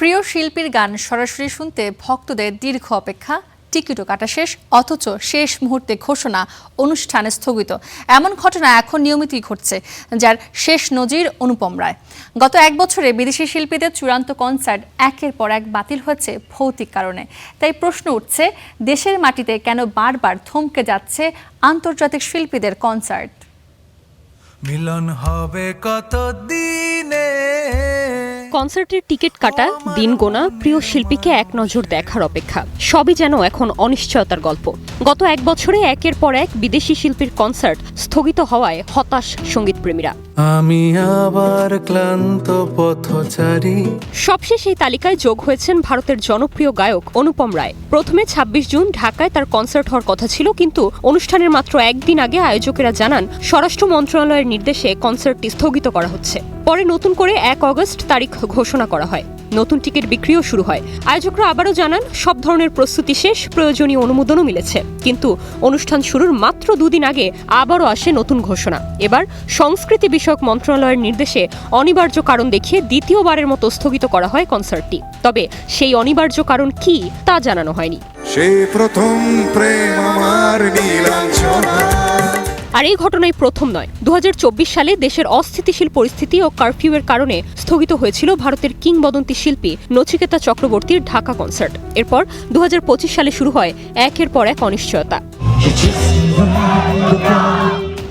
প্রিয় শিল্পীর গান সরাসরি শুনতে ভক্তদের দীর্ঘ অপেক্ষা, টিকিটও কাটা শেষ, অথচ শেষ মুহূর্তে ঘোষণা অনুষ্ঠান স্থগিত। এমন ঘটনা এখন নিয়মিতই ঘটছে, যার শেষ নজির অনুপম রায়। গত এক বছরে বিদেশি শিল্পীদের চূড়ান্ত কনসার্ট একের পর এক বাতিল হয়েছে ভৌতিক কারণে। তাই প্রশ্ন উঠছে, দেশের মাটিতে কেন বারবার থমকে যাচ্ছে আন্তর্জাতিক শিল্পীদের কনসার্ট? মিলন হবে কত দিনে। কনসার্টের টিকিট কাটা, দিন গোনা, প্রিয় শিল্পীকে এক নজর দেখার অপেক্ষা, সবই যেন এখন অনিশ্চয়তার গল্প। গত এক বছরে একের পর এক বিদেশি শিল্পীর কনসার্ট স্থগিত হওয়ায় হতাশ সঙ্গীতপ্রেমীরা। আমি আবার ক্লান্ত পথচারী। সবশেষ এই তালিকায় যোগ হয়েছেন ভারতের জনপ্রিয় গায়ক অনুপম রায়। প্রথমে ২৬ জুন ঢাকায় তার কনসার্ট হওয়ার কথা ছিল, কিন্তু অনুষ্ঠানের মাত্র একদিন আগে আয়োজকেরা জানান স্বরাষ্ট্র মন্ত্রণালয়ের নির্দেশে কনসার্টটি স্থগিত করা হচ্ছে। পরে নতুন করে ১ আগস্ট তারিখ ঘোষণা করা হয়। নতুন টিকিট বিক্রিও শুরু হয়। আয়োজকরা আবারও জানান সব ধরনের প্রস্তুতি শেষ, প্রয়োজনীয় অনুমোদনও মিলেছে। কিন্তু অনুষ্ঠান শুরুর মাত্র দুদিন আগে আবারও আসে নতুন ঘোষণা। এবার সংস্কৃতি বিষয়ক মন্ত্রণালয়ের নির্দেশে অনিবার্য কারণ দেখিয়ে দ্বিতীয়বারের মতো স্থগিত করা হয় কনসার্টটি। তবে সেই অনিবার্য কারণ কি তা জানানো হয়নি। সেই প্রথম প্রেম আমার নীলাঞ্জনা। আর এই ঘটনাই প্রথম নয়। ২০২৪ সালে দেশের অস্থিতিশীল পরিস্থিতি ও কারফিউয়ের কারণে স্থগিত হয়েছিল ভারতের কিংবদন্তি শিল্পী নচিকেতা চক্রবর্তীর ঢাকা কনসার্ট। এরপর ২০২৫ সালে শুরু হয় একের পর এক অনিশ্চয়তা।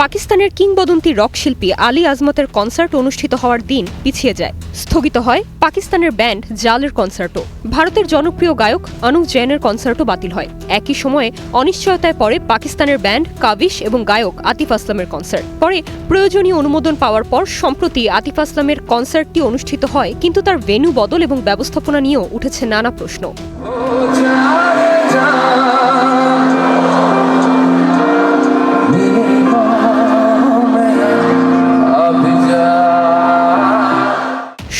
পাকিস্তানের কিংবদন্তি রক শিল্পী আলী আজমতের কনসার্ট অনুষ্ঠিত হওয়ার দিন পিছিয়ে যায়। স্থগিত হয় পাকিস্তানের ব্যান্ড জালের কনসার্টও। ভারতের জনপ্রিয় গায়ক অনুভ জৈনের কনসার্টও বাতিল হয়। একই সময়ে অনিশ্চয়তায় পড়ে পাকিস্তানের ব্যান্ড কাবিশ এবং গায়ক আতিফ আসলামের কনসার্ট। পরে প্রয়োজনীয় অনুমোদন পাওয়ার পর সম্প্রতি আতিফ আসলামের কনসার্টটি অনুষ্ঠিত হয়, কিন্তু তার ভেন্যু বদল এবং ব্যবস্থাপনা নিয়েও উঠেছে নানা প্রশ্ন।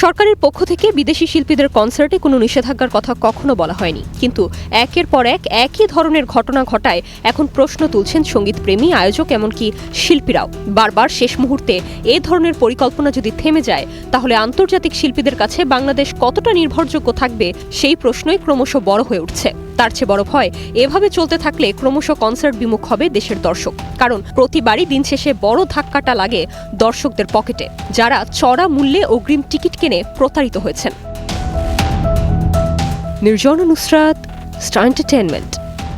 সরকারের পক্ষ থেকে বিদেশি শিল্পীদের কনসার্টে কোনো নিষেধাজ্ঞার কথা কখনো বলা হয়নি, কিন্তু একের পর এক একই ধরনের ঘটনা ঘটায় এখন প্রশ্ন তুলছেন সঙ্গীতপ্রেমী, আয়োজক, এমনকি শিল্পীরাও। বারবার শেষ মুহূর্তে এ ধরনের পরিকল্পনা যদি থেমে যায়, তাহলে আন্তর্জাতিক শিল্পীদের কাছে বাংলাদেশ কতটা নির্ভরযোগ্য থাকবে সেই প্রশ্নই ক্রমশ বড় হয়ে উঠছে। তার চেয়ে বড় ভয়, এভাবে চলতে থাকলে ক্রমশ কনসার্ট বিমুখ হবে দেশের দর্শক। কারণ প্রতিবারই দিন শেষে বড় ধাক্কাটা লাগে দর্শকদের পকেটে, যারা চড়া মূল্যে অগ্রিম টিকিট কিনে প্রতারিত হয়েছেন। নির্জন নুসরাত, স্টার এন্টারটেইনমেন্ট।